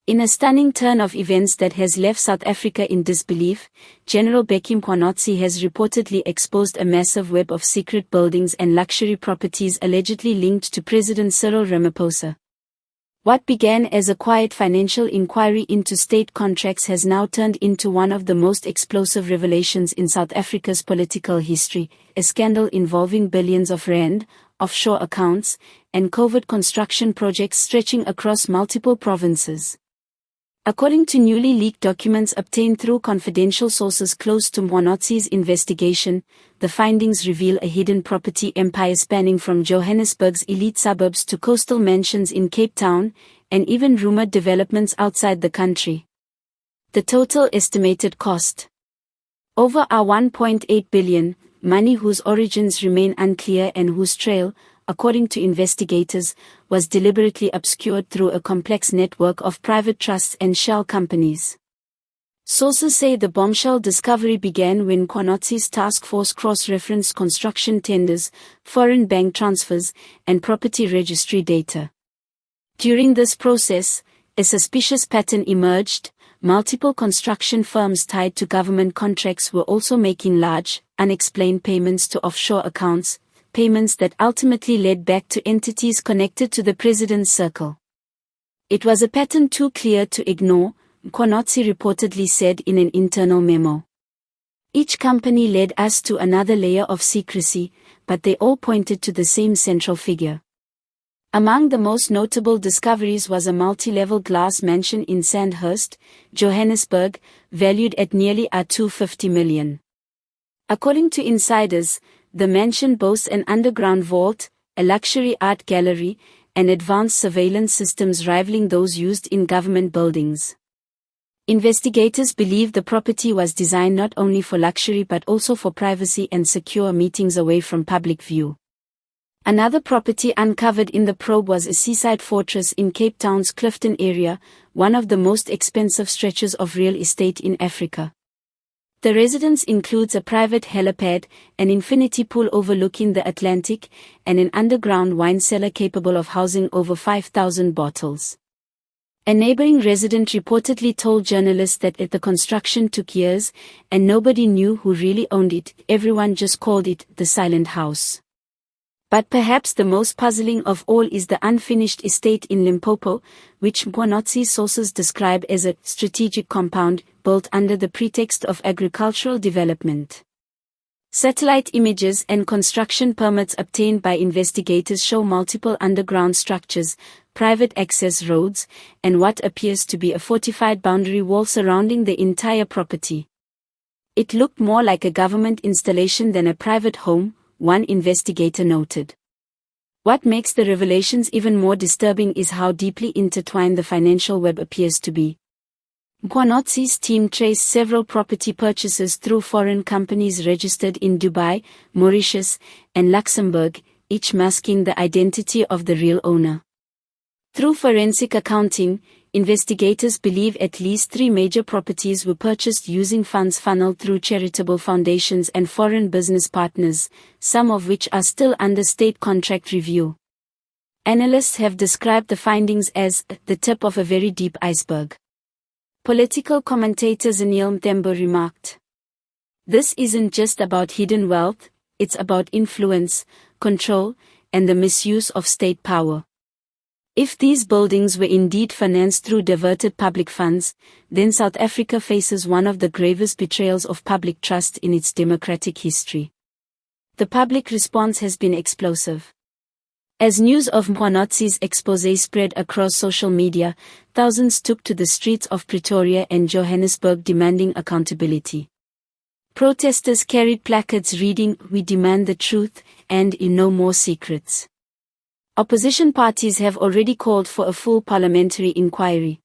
In a stunning turn of events that has left South Africa in disbelief, General Mkwanazi has reportedly exposed a massive web of secret buildings and luxury properties allegedly linked to President Cyril Ramaphosa. What began as a quiet financial inquiry into state contracts has now turned into one of the most explosive revelations in South Africa's political history, a scandal involving billions of rand, offshore accounts, and covert construction projects stretching across multiple provinces. According to newly leaked documents obtained through confidential sources close to Mkwanazi's investigation, the findings reveal a hidden property empire spanning from Johannesburg's elite suburbs to coastal mansions in Cape Town, and even rumored developments outside the country. The total estimated cost: over 1.8 billion, money whose origins remain unclear and whose trail, according to investigators, was deliberately obscured through a complex network of private trusts and shell companies. Sources say the bombshell discovery began when Mkwanazi's task force cross-referenced construction tenders, foreign bank transfers, and property registry data. During this process, a suspicious pattern emerged. Multiple construction firms tied to government contracts were also making large, unexplained payments to offshore accounts, payments that ultimately led back to entities connected to the president's circle. It was a pattern too clear to ignore, Mkwanazi reportedly said in an internal memo. Each company led us to another layer of secrecy, but they all pointed to the same central figure. Among the most notable discoveries was a multi-level glass mansion in Sandhurst, Johannesburg, valued at nearly R250 million. According to insiders, the mansion boasts an underground vault, a luxury art gallery, and advanced surveillance systems rivaling those used in government buildings. Investigators believe the property was designed not only for luxury but also for privacy and secure meetings away from public view. Another property uncovered in the probe was a seaside fortress in Cape Town's Clifton area, one of the most expensive stretches of real estate in Africa. The residence includes a private helipad, an infinity pool overlooking the Atlantic, and an underground wine cellar capable of housing over 5,000 bottles. A neighboring resident reportedly told journalists that the construction took years, and nobody knew who really owned it. Everyone just called it the Silent House. But perhaps the most puzzling of all is the unfinished estate in Limpopo, which Mkwanazi's sources describe as a strategic compound, built under the pretext of agricultural development. Satellite images and construction permits obtained by investigators show multiple underground structures, private access roads, and what appears to be a fortified boundary wall surrounding the entire property. It looked more like a government installation than a private home, one investigator noted. What makes the revelations even more disturbing is how deeply intertwined the financial web appears to be. Mkwanazi's team traced several property purchases through foreign companies registered in Dubai, Mauritius, and Luxembourg, each masking the identity of the real owner. Through forensic accounting, investigators believe at least 3 major properties were purchased using funds funneled through charitable foundations and foreign business partners, some of which are still under state contract review. Analysts have described the findings as the tip of a very deep iceberg. Political commentator Zanil Mthembu remarked, "This isn't just about hidden wealth, it's about influence, control, and the misuse of state power. If these buildings were indeed financed through diverted public funds, then South Africa faces one of the gravest betrayals of public trust in its democratic history." The public response has been explosive. As news of Mkwanazi's exposé spread across social media, thousands took to the streets of Pretoria and Johannesburg demanding accountability. Protesters carried placards reading, "We demand the truth," and "No more secrets." Opposition parties have already called for a full parliamentary inquiry.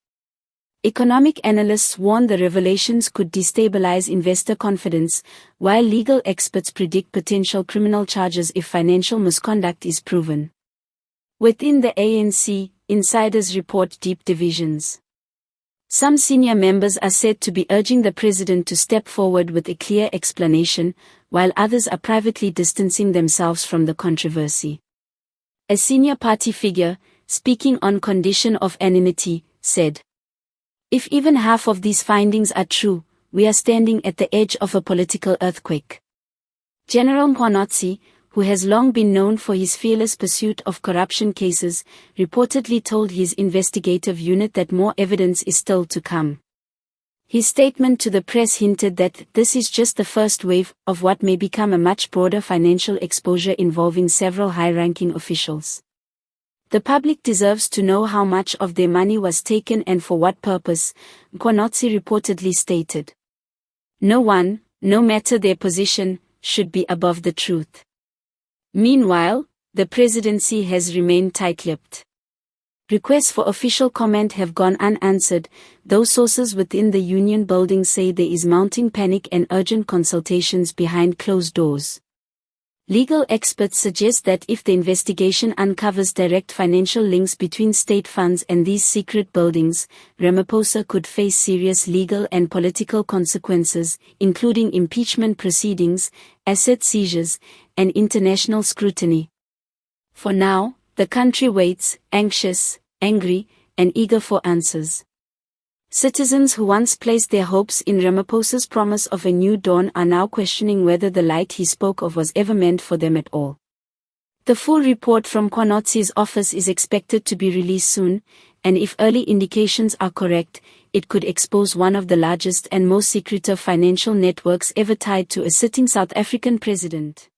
Economic analysts warn the revelations could destabilize investor confidence, while legal experts predict potential criminal charges if financial misconduct is proven. Within the ANC, insiders report deep divisions. Some senior members are said to be urging the president to step forward with a clear explanation, while others are privately distancing themselves from the controversy. A senior party figure, speaking on condition of anonymity, said, If even half of these findings are true, we are standing at the edge of a political earthquake. General Mkwanazi, who has long been known for his fearless pursuit of corruption cases, reportedly told his investigative unit that more evidence is still to come. His statement to the press hinted that this is just the first wave of what may become a much broader financial exposure involving several high-ranking officials. The public deserves to know how much of their money was taken and for what purpose, Mkwanazi reportedly stated. No one, no matter their position, should be above the truth. Meanwhile, the presidency has remained tight-lipped. Requests for official comment have gone unanswered, though sources within the union building say there is mounting panic and urgent consultations behind closed doors. Legal experts suggest that if the investigation uncovers direct financial links between state funds and these secret buildings, Ramaphosa could face serious legal and political consequences, including impeachment proceedings, asset seizures, and international scrutiny. For now, the country waits, anxious, angry, and eager for answers. Citizens who once placed their hopes in Ramaphosa's promise of a new dawn are now questioning whether the light he spoke of was ever meant for them at all. The full report from Mkwanazi's office is expected to be released soon, and if early indications are correct, it could expose one of the largest and most secretive financial networks ever tied to a sitting South African president.